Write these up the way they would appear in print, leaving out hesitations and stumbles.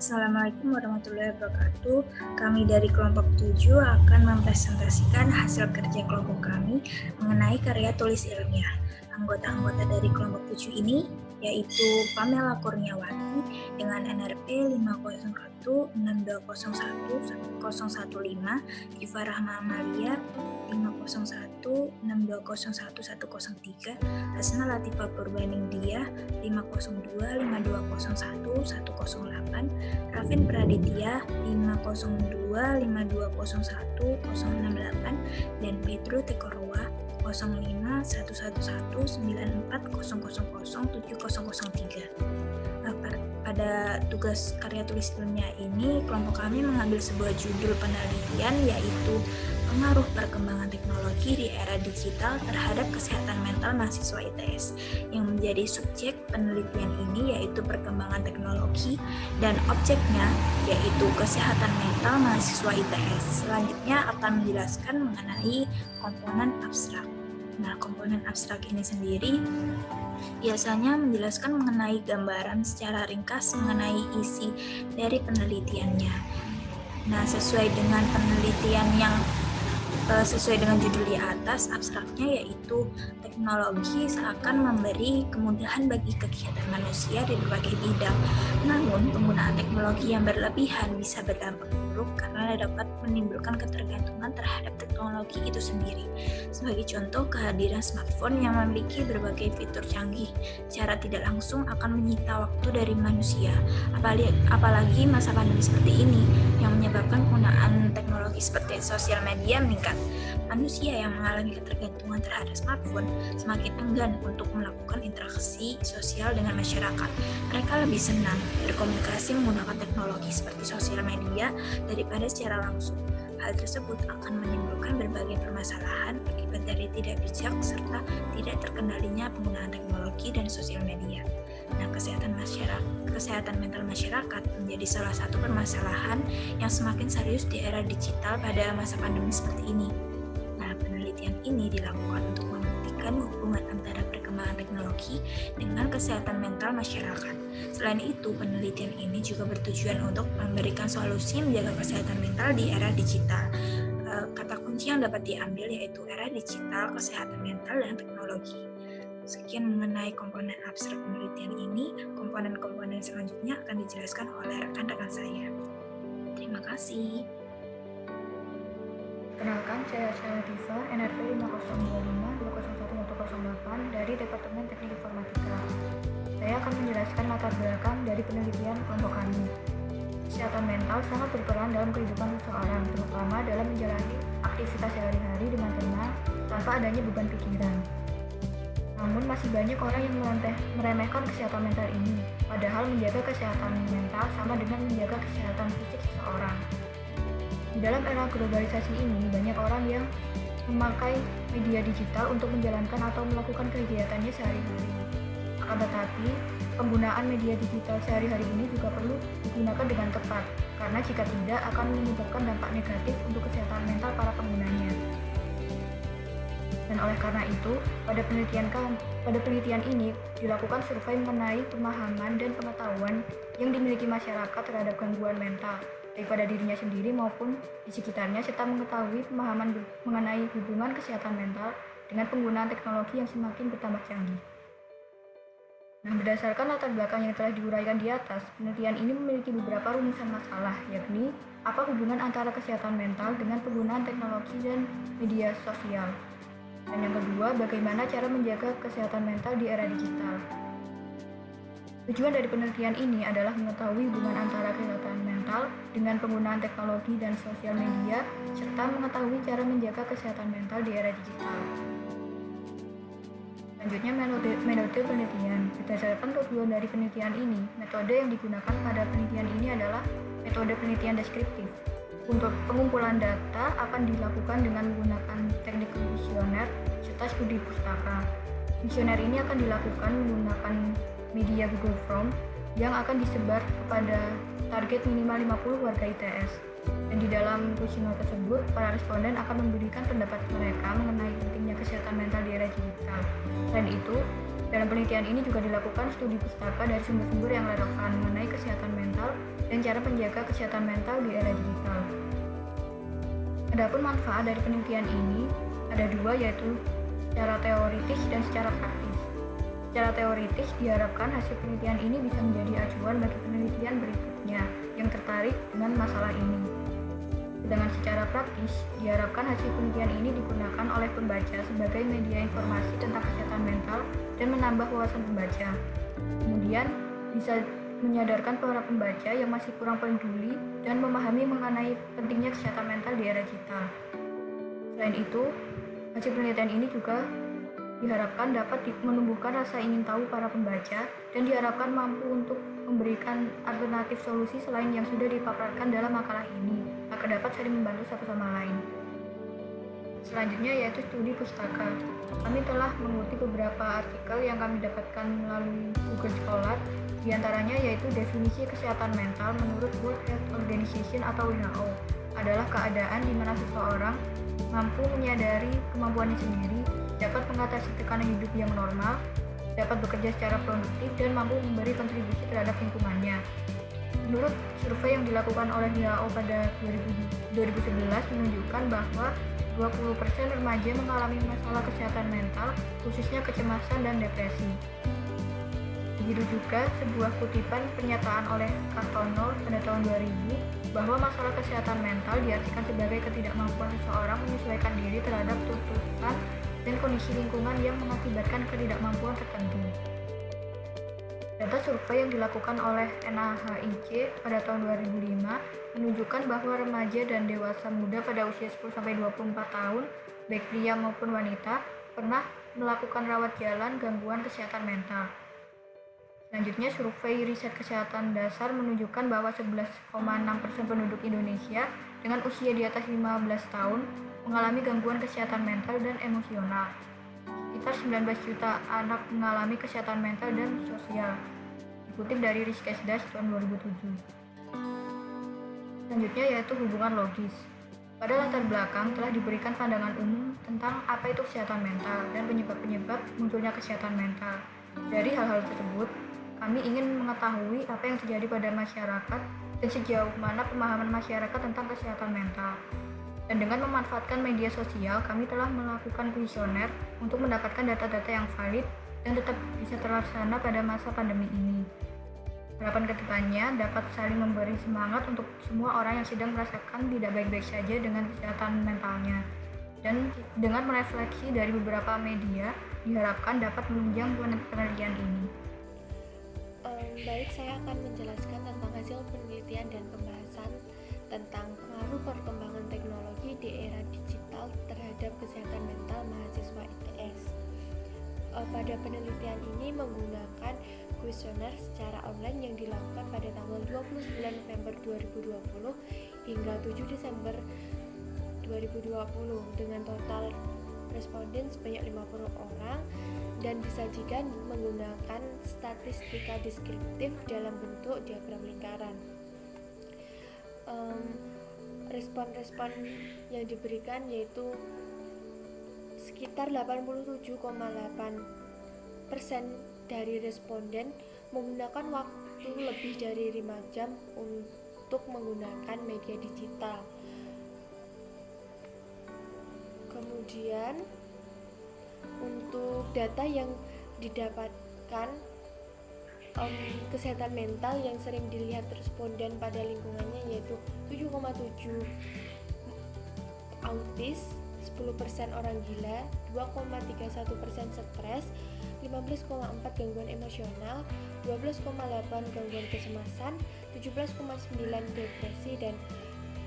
Assalamualaikum warahmatullahi wabarakatuh. Kami dari kelompok 7 akan mempresentasikan hasil kerja kelompok kami mengenai karya tulis ilmiah. Anggota-anggota dari kelompok 7 ini yaitu Pamela Kurniawati dengan NRP 50162011015, Kifa Rahma Amalia 50162011103, Hasna Latifah Purbaningdia 50252011008, Rafin Praditya 50252011068, dan Petro Tekorwa 05111940007003. Pada tugas karya tulis ilmiah ini, kelompok kami mengambil sebuah judul penelitian yaitu pengaruh perkembangan teknologi di era digital terhadap kesehatan mental mahasiswa ITS. Yang menjadi subjek penelitian ini yaitu perkembangan teknologi dan objeknya yaitu kesehatan mental mahasiswa ITS. Selanjutnya akan menjelaskan mengenai komponen abstrak. Nah, komponen abstrak ini sendiri biasanya menjelaskan mengenai gambaran secara ringkas mengenai isi dari penelitiannya. Nah, sesuai dengan penelitian yang sesuai dengan judul di atas, abstraknya yaitu teknologi seakan memberi kemudahan bagi kegiatan manusia di berbagai bidang. Namun, penggunaan teknologi yang berlebihan bisa berdampak buruk karena dapat menimbulkan ketergantungan terhadap teknologi itu sendiri. Sebagai contoh, kehadiran smartphone yang memiliki berbagai fitur canggih secara tidak langsung akan menyita waktu dari manusia. Apalagi masa pandemi seperti ini yang menyebabkan penggunaan teknologi seperti sosial media meningkat. Manusia yang mengalami ketergantungan terhadap smartphone semakin enggan untuk melakukan interaksi sosial dengan masyarakat. Mereka lebih senang berkomunikasi menggunakan teknologi seperti sosial media daripada secara langsung. Hal tersebut akan menimbulkan berbagai permasalahan akibat dari tidak bijak serta tidak terkendalinya penggunaan teknologi dan sosial media. Nah, kesehatan mental masyarakat menjadi salah satu permasalahan yang semakin serius di era digital pada masa pandemi seperti ini. Nah, penelitian ini dilakukan untuk membuktikan hubungan antara perkembangan teknologi dengan kesehatan mental masyarakat. Selain itu, penelitian ini juga bertujuan untuk memberikan solusi menjaga kesehatan mental di era digital. Kata kunci yang dapat diambil yaitu era digital, kesehatan mental, dan teknologi. Sekian mengenai komponen abstrak penelitian ini. Komponen-komponen selanjutnya akan dijelaskan oleh rekan-rekan saya. Terima kasih. Kenalkan, saya Hasna Latifah, NRP 50252011108 dari Departemen Teknik Informatika. Saya akan menjelaskan latar belakang dari penelitian kelompok kami. Kesehatan mental sangat berperan dalam kehidupan seseorang, terutama dalam menjalani aktivitas sehari-hari dengan tenang tanpa adanya beban pikiran. Namun masih banyak orang yang meremehkan kesehatan mental ini, padahal menjaga kesehatan mental sama dengan menjaga kesehatan fisik seseorang. Di dalam era globalisasi ini, banyak orang yang memakai media digital untuk menjalankan atau melakukan kegiatannya sehari-hari. Akan tetapi, penggunaan media digital sehari-hari ini juga perlu digunakan dengan tepat, karena jika tidak akan menyebabkan dampak negatif untuk kesehatan mental para penggunanya. Dan oleh karena itu, pada penelitian ini dilakukan survei mengenai pemahaman dan pengetahuan yang dimiliki masyarakat terhadap gangguan mental, baik pada dirinya sendiri maupun di sekitarnya, serta mengetahui pemahaman mengenai hubungan kesehatan mental dengan penggunaan teknologi yang semakin bertambah canggih. Nah, berdasarkan latar belakang yang telah diuraikan di atas, penelitian ini memiliki beberapa rumusan masalah, yakni apa hubungan antara kesehatan mental dengan penggunaan teknologi dan media sosial. Dan yang kedua, bagaimana cara menjaga kesehatan mental di era digital. Tujuan dari penelitian ini adalah mengetahui hubungan antara kesehatan mental dengan penggunaan teknologi dan sosial media, serta mengetahui cara menjaga kesehatan mental di era digital. Selanjutnya, metode penelitian. Berdasarkan tujuan dari penelitian ini, metode yang digunakan pada penelitian ini adalah metode penelitian deskriptif. Untuk pengumpulan data akan dilakukan dengan menggunakan teknik kuesioner serta studi pustaka. Kuesioner ini akan dilakukan menggunakan media Google Form yang akan disebar kepada target minimal 50 warga ITS. Dan di dalam kuesioner tersebut, para responden akan memberikan pendapat mereka mengenai pentingnya kesehatan mental di era digital. Selain itu, Dalam penelitian ini juga dilakukan studi pustaka dari sumber-sumber yang relevan mengenai kesehatan mental dan cara menjaga kesehatan mental di era digital. Adapun manfaat dari penelitian ini ada dua, yaitu secara teoritis dan secara praktis. Secara teoritis diharapkan hasil penelitian ini bisa menjadi acuan bagi penelitian berikutnya yang tertarik dengan masalah ini. Sedangkan secara praktis, diharapkan hasil penelitian ini digunakan oleh pembaca sebagai media informasi tentang kesehatan mental dan menambah wawasan pembaca. Kemudian, bisa menyadarkan para pembaca yang masih kurang peduli dan memahami mengenai pentingnya kesehatan mental di era digital. Selain itu, hasil penelitian ini juga diharapkan dapat menumbuhkan rasa ingin tahu para pembaca dan diharapkan mampu untuk memberikan alternatif solusi selain yang sudah dipaparkan dalam makalah ini agar dapat saling membantu satu sama lain. Selanjutnya yaitu studi pustaka. Kami telah mengutip beberapa artikel yang kami dapatkan melalui Google Scholar, diantaranya yaitu definisi kesehatan mental menurut World Health Organization atau WHO adalah keadaan di mana seseorang mampu menyadari kemampuannya sendiri, dapat mengatasi tekanan hidup yang normal, dapat bekerja secara produktif, dan mampu memberi kontribusi terhadap lingkungannya. Menurut survei yang dilakukan oleh WHO pada 2011 menunjukkan bahwa 20% remaja mengalami masalah kesehatan mental, khususnya kecemasan dan depresi. Begitu juga sebuah kutipan pernyataan oleh Cartono pada tahun 2000 bahwa masalah kesehatan mental diartikan sebagai ketidakmampuan seseorang menyesuaikan diri terhadap tuntutan dan kondisi lingkungan yang mengakibatkan ketidakmampuan tertentu. Data survei yang dilakukan oleh NAHIC pada tahun 2005 menunjukkan bahwa remaja dan dewasa muda pada usia 10-24 tahun, baik pria maupun wanita, pernah melakukan rawat jalan gangguan kesehatan mental. Selanjutnya, survei riset kesehatan dasar menunjukkan bahwa 11,6% penduduk Indonesia dengan usia di atas 15 tahun mengalami gangguan kesehatan mental dan emosional. Sekitar 19 juta anak mengalami kesehatan mental dan sosial, dikutip dari Riskesdas tahun 2007. Selanjutnya yaitu hubungan logis. Pada latar belakang telah diberikan pandangan umum tentang apa itu kesehatan mental dan penyebab-penyebab munculnya kesehatan mental. Dari hal-hal tersebut, kami ingin mengetahui apa yang terjadi pada masyarakat dan sejauh mana pemahaman masyarakat tentang kesehatan mental. Dan dengan memanfaatkan media sosial, kami telah melakukan kuesioner untuk mendapatkan data-data yang valid dan tetap bisa terlaksana pada masa pandemi ini. Harapan kedepannya dapat saling memberi semangat untuk semua orang yang sedang merasakan tidak baik-baik saja dengan kesehatan mentalnya. Dan dengan merefleksi dari beberapa media, diharapkan dapat menunjang penelitian ini. Baik, saya akan menjelaskan tentang hasil penelitian dan pembahasan tentang pengaruh perkembangan teknologi di era digital terhadap kesehatan mental mahasiswa ITS. Pada penelitian ini menggunakan kuesioner secara online yang dilakukan pada tanggal 29 November 2020 hingga 7 Desember 2020 dengan total responden sebanyak 50 orang dan disajikan menggunakan statistika deskriptif dalam bentuk diagram lingkaran. Respon-respon yang diberikan yaitu sekitar 87,8% dari responden menggunakan waktu lebih dari 5 jam untuk menggunakan media digital. Kemudian untuk data yang didapatkan kesehatan mental yang sering dilihat responden pada lingkungannya yaitu 7,7 autis, 10% orang gila, 2,31% stres, 15,4 gangguan emosional, 12,8 gangguan kecemasan, 17,9 depresi dan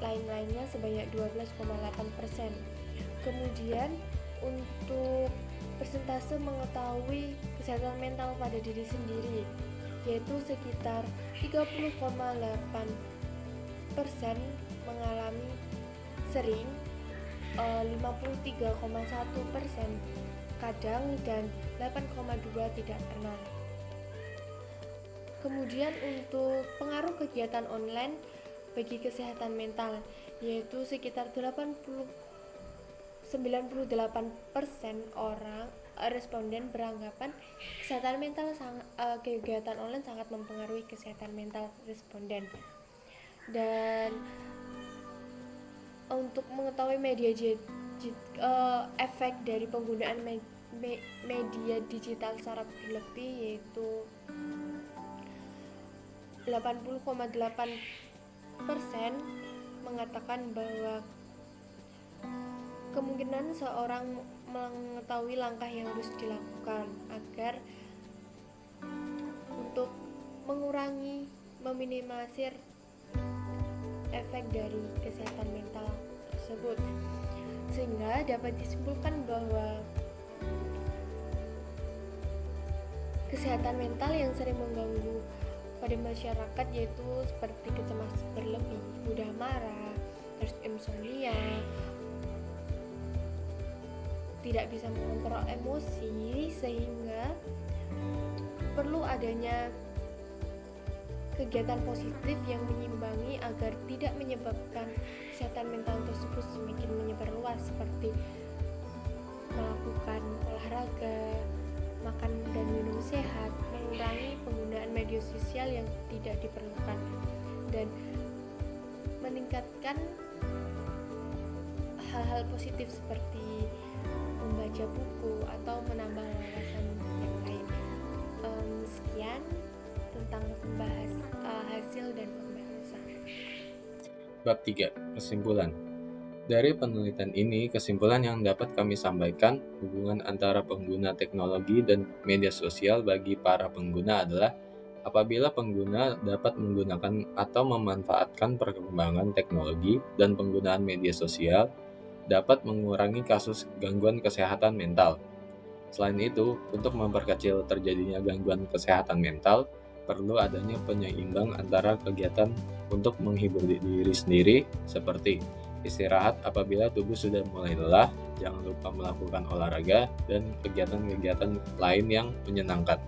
lain-lainnya sebanyak 12,8%. Kemudian untuk persentase mengetahui kesehatan mental pada diri sendiri yaitu sekitar 30,8% mengalami sering, 53,1% kadang dan 8,2% tidak pernah. Kemudian untuk pengaruh kegiatan online bagi kesehatan mental yaitu sekitar 98% orang responden beranggapan kegiatan online sangat mempengaruhi kesehatan mental responden. Dan untuk mengetahui efek dari penggunaan media digital secara berlebih, yaitu 80,8% mengatakan bahwa kemungkinan seorang mengetahui langkah yang harus dilakukan agar untuk mengurangi, meminimalisir efek dari kesehatan mental tersebut, sehingga dapat disimpulkan bahwa kesehatan mental yang sering mengganggu pada masyarakat yaitu seperti kecemasan berlebih, mudah marah, terus insomnia, tidak bisa mengontrol emosi, sehingga perlu adanya kegiatan positif yang menyimbangi agar tidak menyebabkan kesehatan mental tersebut semakin menyebar luas, seperti melakukan olahraga, makan dan minum sehat, mengurangi penggunaan media sosial yang tidak diperlukan, dan meningkatkan hal-hal positif seperti membaca buku atau menambah wawasan yang lain. Sekian tentang hasil dan pembahasan. Bab 3. Kesimpulan. Dari penelitian ini, kesimpulan yang dapat kami sampaikan, hubungan antara pengguna teknologi dan media sosial bagi para pengguna adalah apabila pengguna dapat menggunakan atau memanfaatkan perkembangan teknologi dan penggunaan media sosial, dapat mengurangi kasus gangguan kesehatan mental. Selain itu, untuk memperkecil terjadinya gangguan kesehatan mental, perlu adanya penyeimbang antara kegiatan untuk menghibur diri sendiri seperti istirahat apabila tubuh sudah mulai lelah, jangan lupa melakukan olahraga dan kegiatan-kegiatan lain yang menyenangkan.